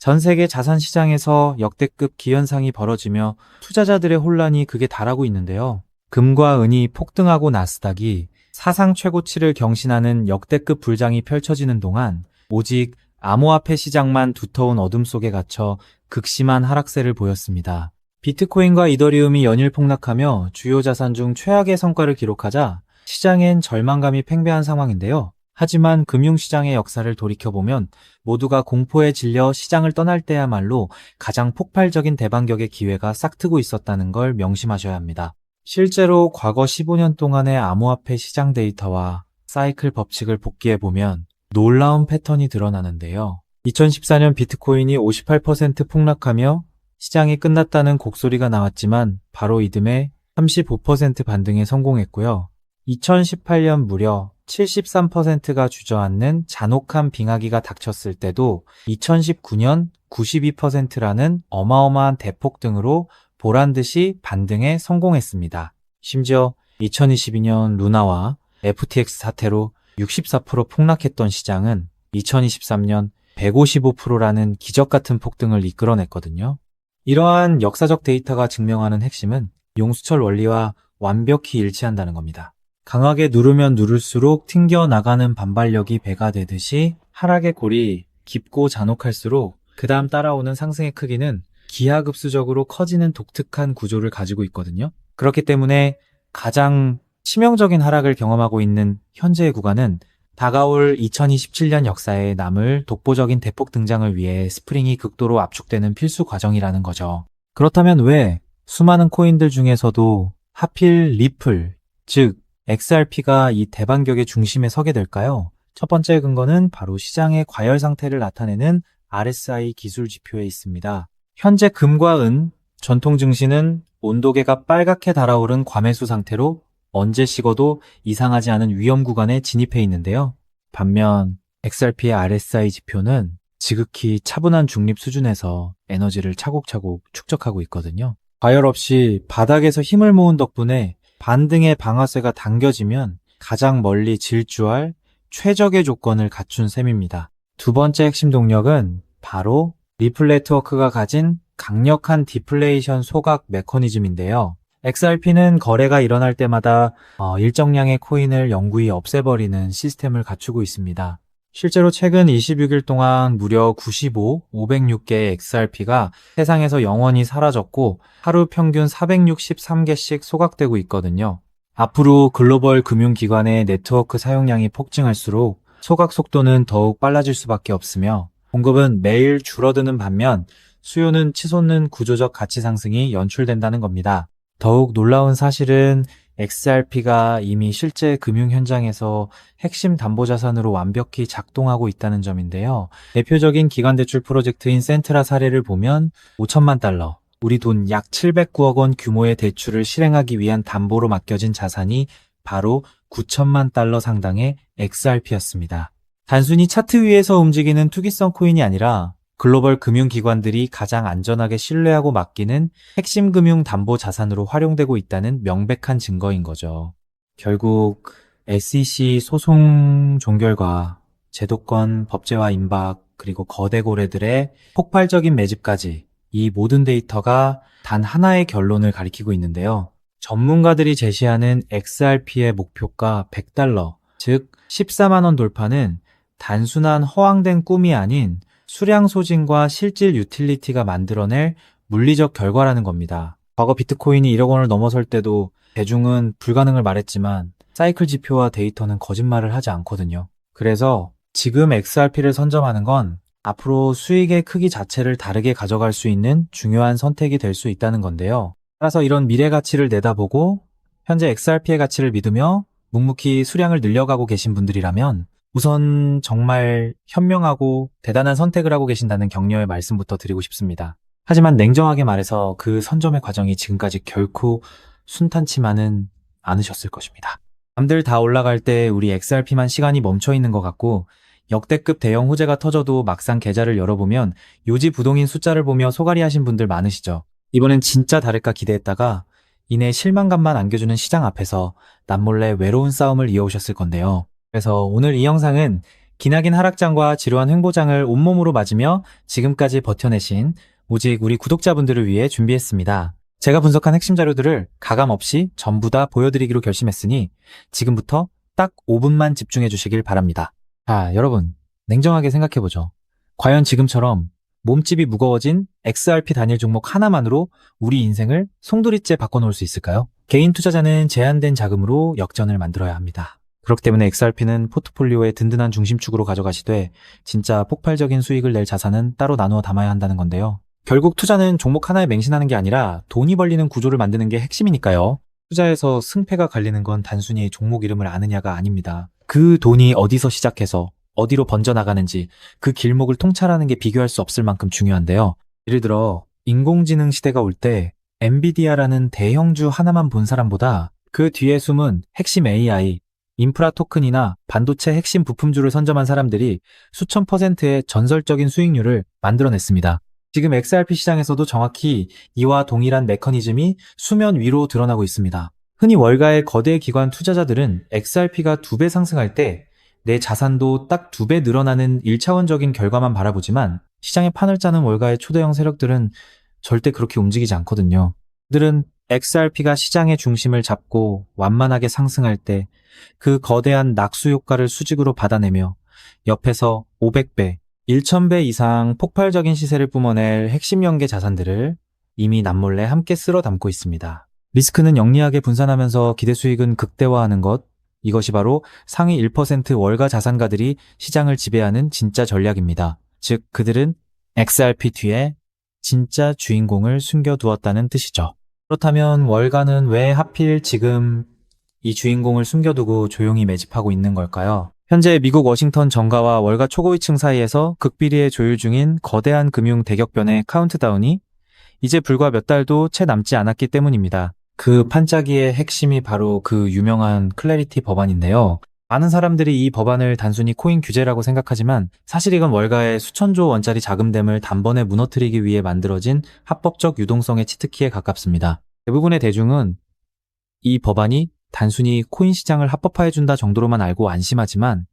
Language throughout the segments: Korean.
전 세계 자산 시장에서 역대급 기현상이 벌어지며 투자자들의 혼란이 극에 달하고 있는데요. 금과 은이 폭등하고 나스닥이 사상 최고치를 경신하는 역대급 불장이 펼쳐지는 동안 오직 암호화폐 시장만 두터운 어둠 속에 갇혀 극심한 하락세를 보였습니다. 비트코인과 이더리움이 연일 폭락하며 주요 자산 중 최악의 성과를 기록하자 시장엔 절망감이 팽배한 상황인데요. 하지만 금융시장의 역사를 돌이켜보면 모두가 공포에 질려 시장을 떠날 때야말로 가장 폭발적인 대반격의 기회가 싹트고 있었다는 걸 명심하셔야 합니다. 실제로 과거 15년 동안의 암호화폐 시장 데이터와 사이클 법칙을 복기해보면 놀라운 패턴이 드러나는데요. 2014년 비트코인이 58% 폭락하며 시장이 끝났다는 곡소리가 나왔지만 바로 이듬해 35% 반등에 성공했고요. 2018년 무려 73%가 주저앉는 잔혹한 빙하기가 닥쳤을 때도 2019년 92%라는 어마어마한 대폭등으로 보란듯이 반등에 성공했습니다. 심지어 2022년 루나와 FTX 사태로 64% 폭락했던 시장은 2023년 155%라는 기적같은 폭등을 이끌어냈거든요. 이러한 역사적 데이터가 증명하는 핵심은 용수철 원리와 완벽히 일치한다는 겁니다. 강하게 누르면 누를수록 튕겨나가는 반발력이 배가 되듯이 하락의 골이 깊고 잔혹할수록 그 다음 따라오는 상승의 크기는 기하급수적으로 커지는 독특한 구조를 가지고 있거든요. 그렇기 때문에 가장 치명적인 하락을 경험하고 있는 현재의 구간은 다가올 2027년 역사에 남을 독보적인 대폭 등장을 위해 스프링이 극도로 압축되는 필수 과정이라는 거죠. 그렇다면 왜 수많은 코인들 중에서도 하필 리플, 즉 XRP가 이 대반격의 중심에 서게 될까요? 첫 번째 근거는 바로 시장의 과열 상태를 나타내는 RSI 기술 지표에 있습니다. 현재 금과 은, 전통 증시는 온도계가 빨갛게 달아오른 과매수 상태로 언제 식어도 이상하지 않은 위험 구간에 진입해 있는데요. 반면 XRP의 RSI 지표는 지극히 차분한 중립 수준에서 에너지를 차곡차곡 축적하고 있거든요. 과열 없이 바닥에서 힘을 모은 덕분에 반등의 방아쇠가 당겨지면 가장 멀리 질주할 최적의 조건을 갖춘 셈입니다. 두 번째 핵심 동력은 바로 리플 네트워크가 가진 강력한 디플레이션 소각 메커니즘인데요. XRP는 거래가 일어날 때마다 일정량의 코인을 영구히 없애버리는 시스템을 갖추고 있습니다. 실제로 최근 26일 동안 무려 506개의 XRP가 세상에서 영원히 사라졌고 하루 평균 463개씩 소각되고 있거든요. 앞으로 글로벌 금융기관의 네트워크 사용량이 폭증할수록 소각 속도는 더욱 빨라질 수밖에 없으며 공급은 매일 줄어드는 반면 수요는 치솟는 구조적 가치 상승이 연출된다는 겁니다. 더욱 놀라운 사실은 XRP가 이미 실제 금융 현장에서 핵심 담보자산으로 완벽히 작동하고 있다는 점인데요. 대표적인 기관대출 프로젝트인 센트라 사례를 보면 5천만 달러, 우리 돈 약 709억 원 규모의 대출을 실행하기 위한 담보로 맡겨진 자산이 바로 9천만 달러 상당의 XRP였습니다. 단순히 차트 위에서 움직이는 투기성 코인이 아니라 글로벌 금융기관들이 가장 안전하게 신뢰하고 맡기는 핵심 금융 담보 자산으로 활용되고 있다는 명백한 증거인 거죠. 결국 SEC 소송 종결과 제도권 법제화 임박 그리고 거대 고래들의 폭발적인 매집까지 이 모든 데이터가 단 하나의 결론을 가리키고 있는데요. 전문가들이 제시하는 XRP의 목표가 100달러, 즉 14만 원 돌파는 단순한 허황된 꿈이 아닌 수량 소진과 실질 유틸리티가 만들어낼 물리적 결과라는 겁니다. 과거 비트코인이 1억 원을 넘어설 때도 대중은 불가능을 말했지만 사이클 지표와 데이터는 거짓말을 하지 않거든요. 그래서 지금 XRP를 선점하는 건 앞으로 수익의 크기 자체를 다르게 가져갈 수 있는 중요한 선택이 될 수 있다는 건데요. 따라서 이런 미래 가치를 내다보고 현재 XRP의 가치를 믿으며 묵묵히 수량을 늘려가고 계신 분들이라면 우선 정말 현명하고 대단한 선택을 하고 계신다는 격려의 말씀부터 드리고 싶습니다. 하지만 냉정하게 말해서 그 선점의 과정이 지금까지 결코 순탄치만은 않으셨을 것입니다. 남들 다 올라갈 때 우리 XRP만 시간이 멈춰 있는 것 같고 역대급 대형 호재가 터져도 막상 계좌를 열어보면 요지 부동인 숫자를 보며 소갈이 하신 분들 많으시죠. 이번엔 진짜 다를까 기대했다가 이내 실망감만 안겨주는 시장 앞에서 남몰래 외로운 싸움을 이어오셨을 건데요. 그래서 오늘 이 영상은 기나긴 하락장과 지루한 횡보장을 온몸으로 맞으며 지금까지 버텨내신 오직 우리 구독자분들을 위해 준비했습니다. 제가 분석한 핵심 자료들을 가감 없이 전부 다 보여드리기로 결심했으니 지금부터 딱 5분만 집중해 주시길 바랍니다. 여러분, 냉정하게 생각해보죠. 과연 지금처럼 몸집이 무거워진 XRP 단일 종목 하나만으로 우리 인생을 송두리째 바꿔놓을 수 있을까요? 개인 투자자는 제한된 자금으로 역전을 만들어야 합니다. 그렇기 때문에 XRP는 포트폴리오의 든든한 중심축으로 가져가시되 진짜 폭발적인 수익을 낼 자산은 따로 나누어 담아야 한다는 건데요. 결국 투자는 종목 하나에 맹신하는 게 아니라 돈이 벌리는 구조를 만드는 게 핵심이니까요. 투자에서 승패가 갈리는 건 단순히 종목 이름을 아느냐가 아닙니다. 그 돈이 어디서 시작해서 어디로 번져나가는지 그 길목을 통찰하는 게 비교할 수 없을 만큼 중요한데요. 예를 들어 인공지능 시대가 올 때 엔비디아라는 대형주 하나만 본 사람보다 그 뒤에 숨은 핵심 AI, 인프라 토큰이나 반도체 핵심 부품주를 선점한 사람들이 수천 %의 전설적인 수익률을 만들어냈습니다. 지금 XRP 시장에서도 정확히 이와 동일한 메커니즘이 수면 위로 드러나고 있습니다. 흔히 월가의 거대 기관 투자자들은 XRP가 2배 상승할 때 내 자산도 딱 2배 늘어나는 1차원적인 결과만 바라보지만 시장의 판을 짜는 월가의 초대형 세력들은 절대 그렇게 움직이지 않거든요. 그들은 XRP가 시장의 중심을 잡고 완만하게 상승할 때 그 거대한 낙수 효과를 수직으로 받아내며 옆에서 500배, 1000배 이상 폭발적인 시세를 뿜어낼 핵심 연계 자산들을 이미 남몰래 함께 쓸어 담고 있습니다. 리스크는 영리하게 분산하면서 기대 수익은 극대화하는 것, 이것이 바로 상위 1% 월가 자산가들이 시장을 지배하는 진짜 전략입니다. 즉 그들은 XRP 뒤에 진짜 주인공을 숨겨두었다는 뜻이죠. 그렇다면 월가는 왜 하필 지금 이 주인공을 숨겨두고 조용히 매집하고 있는 걸까요? 현재 미국 워싱턴 정가와 월가 초고위층 사이에서 극비리에 조율 중인 거대한 금융 대격변의 카운트다운이 이제 불과 몇 달도 채 남지 않았기 때문입니다. 그 판짜기의 핵심이 바로 그 유명한 클래리티 법안인데요. 많은 사람들이 이 법안을 단순히 코인 규제라고 생각하지만 사실 이건 월가의 수천조 원짜리 자금댐을 단번에 무너뜨리기 위해 만들어진 합법적 유동성의 치트키에 가깝습니다. 대부분의 대중은 이 법안이 단순히 코인 시장을 합법화해준다 정도로만 알고 안심하지만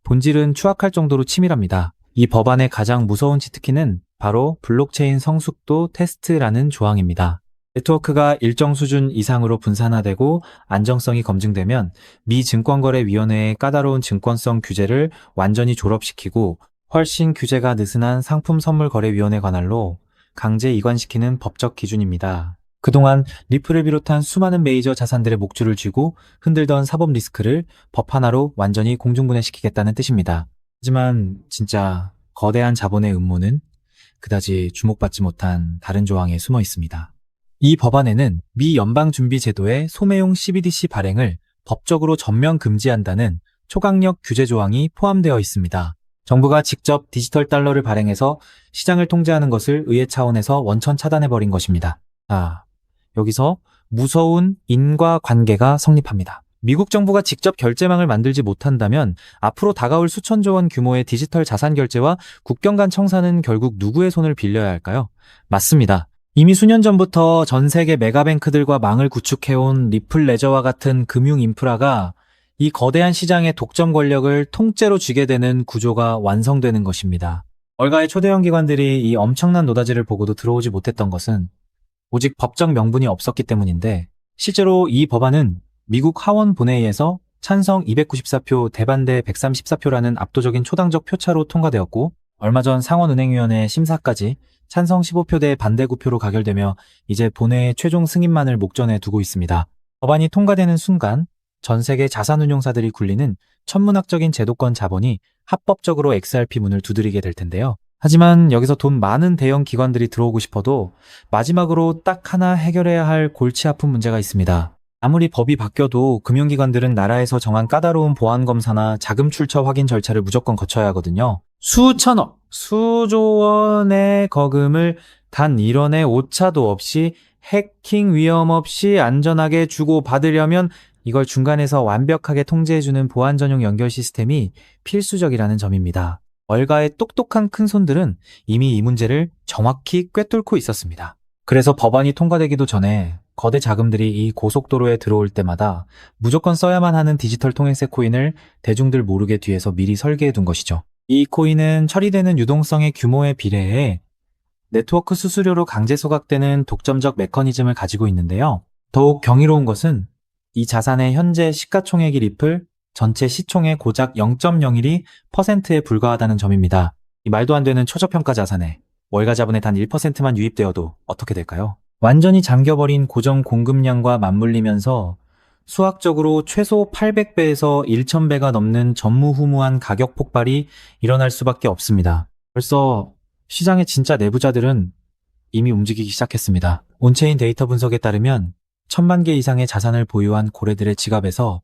본질은 추악할 정도로 치밀합니다. 이 법안의 가장 무서운 치트키는 바로 블록체인 성숙도 테스트라는 조항입니다. 네트워크가 일정 수준 이상으로 분산화되고 안정성이 검증되면 미 증권거래위원회의 까다로운 증권성 규제를 완전히 졸업시키고 훨씬 규제가 느슨한 상품선물거래위원회 관할로 강제 이관시키는 법적 기준입니다. 그동안 리플을 비롯한 수많은 메이저 자산들의 목줄을 쥐고 흔들던 사법 리스크를 법 하나로 완전히 공중분해시키겠다는 뜻입니다. 하지만 진짜 거대한 자본의 음모는 그다지 주목받지 못한 다른 조항에 숨어 있습니다. 이 법안에는 미 연방준비제도의 소매용 CBDC 발행을 법적으로 전면 금지한다는 초강력 규제 조항이 포함되어 있습니다. 정부가 직접 디지털 달러를 발행해서 시장을 통제하는 것을 의회 차원에서 원천 차단해버린 것입니다. 여기서 무서운 인과관계가 성립합니다. 미국 정부가 직접 결제망을 만들지 못한다면 앞으로 다가올 수천조 원 규모의 디지털 자산 결제와 국경 간 청산은 결국 누구의 손을 빌려야 할까요? 맞습니다. 이미 수년 전부터 전 세계 메가뱅크들과 망을 구축해온 리플 레저와 같은 금융 인프라가 이 거대한 시장의 독점 권력을 통째로 쥐게 되는 구조가 완성되는 것입니다. 월가의 초대형 기관들이 이 엄청난 노다지를 보고도 들어오지 못했던 것은 오직 법적 명분이 없었기 때문인데 실제로 이 법안은 미국 하원 본회의에서 찬성 294표, 대반대 134표라는 압도적인 초당적 표차로 통과되었고 얼마 전 상원은행위원회 심사까지 찬성 15표 대 반대 9표로 가결되며 이제 본회의 최종 승인만을 목전에 두고 있습니다. 법안이 통과되는 순간 전 세계 자산운용사들이 굴리는 천문학적인 제도권 자본이 합법적으로 XRP 문을 두드리게 될 텐데요. 하지만 여기서 돈 많은 대형 기관들이 들어오고 싶어도 마지막으로 딱 하나 해결해야 할 골치 아픈 문제가 있습니다. 아무리 법이 바뀌어도 금융기관들은 나라에서 정한 까다로운 보안검사나 자금 출처 확인 절차를 무조건 거쳐야 하거든요. 수천억, 수조 원의 거금을 단 1원의 오차도 없이 해킹 위험 없이 안전하게 주고받으려면 이걸 중간에서 완벽하게 통제해주는 보안 전용 연결 시스템이 필수적이라는 점입니다. 월가의 똑똑한 큰손들은 이미 이 문제를 정확히 꿰뚫고 있었습니다. 그래서 법안이 통과되기도 전에 거대 자금들이 이 고속도로에 들어올 때마다 무조건 써야만 하는 디지털 통행세 코인을 대중들 모르게 뒤에서 미리 설계해 둔 것이죠. 이 코인은 처리되는 유동성의 규모에 비례해 네트워크 수수료로 강제 소각되는 독점적 메커니즘을 가지고 있는데요. 더욱 경이로운 것은 이 자산의 현재 시가총액이 리플 전체 시총의 고작 0.01%에 불과하다는 점입니다. 이 말도 안 되는 초저평가 자산에 월가 자본의 단 1%만 유입되어도 어떻게 될까요? 완전히 잠겨버린 고정 공급량과 맞물리면서 수학적으로 최소 800배에서 1000배가 넘는 전무후무한 가격 폭발이 일어날 수밖에 없습니다. 벌써 시장의 진짜 내부자들은 이미 움직이기 시작했습니다. 온체인 데이터 분석에 따르면 1000만 개 이상의 자산을 보유한 고래들의 지갑에서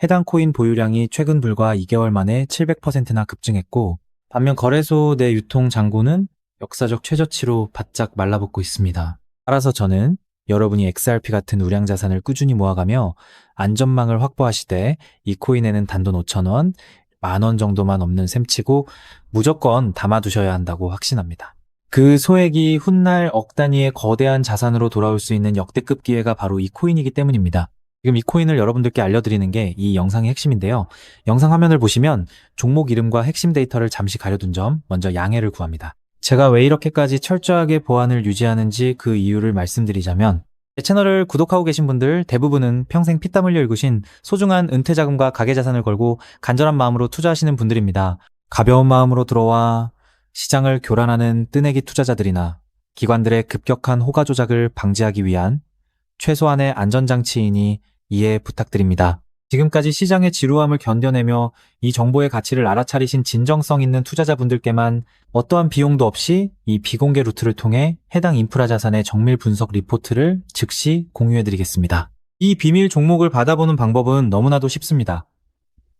해당 코인 보유량이 최근 불과 2개월 만에 700%나 급증했고, 반면 거래소 내 유통 잔고는 역사적 최저치로 바짝 말라붙고 있습니다. 따라서 저는 여러분이 XRP 같은 우량 자산을 꾸준히 모아가며 안전망을 확보하시되 이 코인에는 단돈 5,000원, 10,000원 정도만 없는 셈치고 무조건 담아두셔야 한다고 확신합니다. 그 소액이 훗날 억 단위의 거대한 자산으로 돌아올 수 있는 역대급 기회가 바로 이 코인이기 때문입니다. 지금 이 코인을 여러분들께 알려드리는 게 이 영상의 핵심인데요. 영상 화면을 보시면 종목 이름과 핵심 데이터를 잠시 가려둔 점 먼저 양해를 구합니다. 제가 왜 이렇게까지 철저하게 보안을 유지하는지 그 이유를 말씀드리자면, 제 채널을 구독하고 계신 분들 대부분은 평생 피땀 흘려 일구신 소중한 은퇴자금과 가계자산을 걸고 간절한 마음으로 투자하시는 분들입니다. 가벼운 마음으로 들어와 시장을 교란하는 뜨내기 투자자들이나 기관들의 급격한 호가 조작을 방지하기 위한 최소한의 안전장치이니 이해 부탁드립니다. 지금까지 시장의 지루함을 견뎌내며 이 정보의 가치를 알아차리신 진정성 있는 투자자분들께만 어떠한 비용도 없이 이 비공개 루트를 통해 해당 인프라 자산의 정밀 분석 리포트를 즉시 공유해드리겠습니다. 이 비밀 종목을 받아보는 방법은 너무나도 쉽습니다.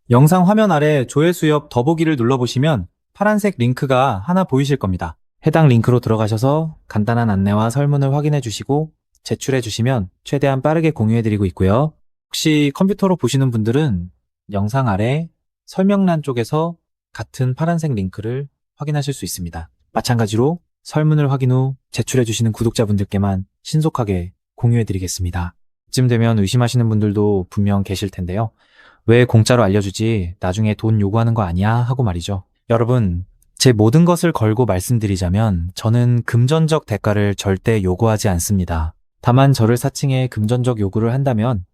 영상 화면 아래 조회수 옆 더보기를 눌러보시면 파란색 링크가 하나 보이실 겁니다. 해당 링크로 들어가셔서 간단한 안내와 설문을 확인해 주시고 제출해 주시면 최대한 빠르게 공유해드리고 있고요. 혹시 컴퓨터로 보시는 분들은 영상 아래 설명란 쪽에서 같은 파란색 링크를 확인하실 수 있습니다. 마찬가지로 설문을 확인 후 제출해 주시는 구독자분들께만 신속하게 공유해 드리겠습니다. 이쯤 되면 의심하시는 분들도 분명 계실 텐데요. 왜 공짜로 알려주지? 나중에 돈 요구하는 거 아니야? 하고 말이죠. 여러분, 제 모든 것을 걸고 말씀드리자면 저는 금전적 대가를 절대 요구하지 않습니다. 다만 저를 사칭해 금전적 요구를 한다면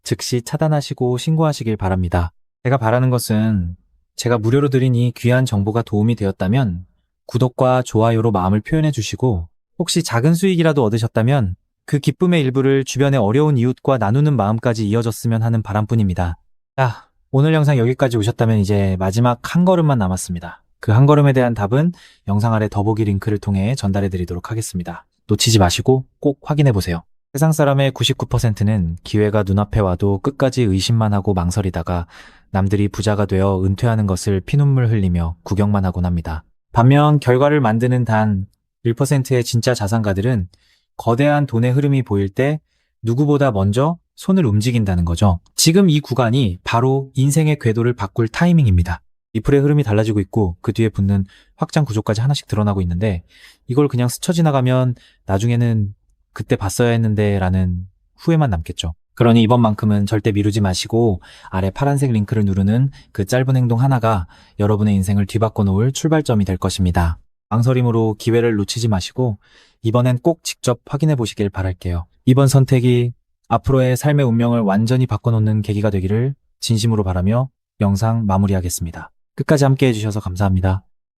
즉시 차단하시고 신고하시길 바랍니다. 제가 바라는 것은 제가 무료로 드린 이 귀한 정보가 도움이 되었다면 구독과 좋아요로 마음을 표현해 주시고, 혹시 작은 수익이라도 얻으셨다면 그 기쁨의 일부를 주변의 어려운 이웃과 나누는 마음까지 이어졌으면 하는 바람뿐입니다. 자, 오늘 영상 여기까지 오셨다면 이제 마지막 한 걸음만 남았습니다. 그 한 걸음에 대한 답은 영상 아래 더보기 링크를 통해 전달해 드리도록 하겠습니다. 놓치지 마시고 꼭 확인해 보세요. 세상 사람의 99%는 기회가 눈앞에 와도 끝까지 의심만 하고 망설이다가 남들이 부자가 되어 은퇴하는 것을 피눈물 흘리며 구경만 하곤 합니다. 반면 결과를 만드는 단 1%의 진짜 자산가들은 거대한 돈의 흐름이 보일 때 누구보다 먼저 손을 움직인다는 거죠. 지금 이 구간이 바로 인생의 궤도를 바꿀 타이밍입니다. 리플의 흐름이 달라지고 있고 그 뒤에 붙는 확장 구조까지 하나씩 드러나고 있는데, 이걸 그냥 스쳐 지나가면 나중에는 그때 봤어야 했는데 라는 후회만 남겠죠. 그러니 이번만큼은 절대 미루지 마시고 아래 파란색 링크를 누르는 그 짧은 행동 하나가 여러분의 인생을 뒤바꿔 놓을 출발점이 될 것입니다. 망설임으로 기회를 놓치지 마시고 이번엔 꼭 직접 확인해 보시길 바랄게요. 이번 선택이 앞으로의 삶의 운명을 완전히 바꿔놓는 계기가 되기를 진심으로 바라며 영상 마무리하겠습니다. 끝까지 함께 해주셔서 감사합니다.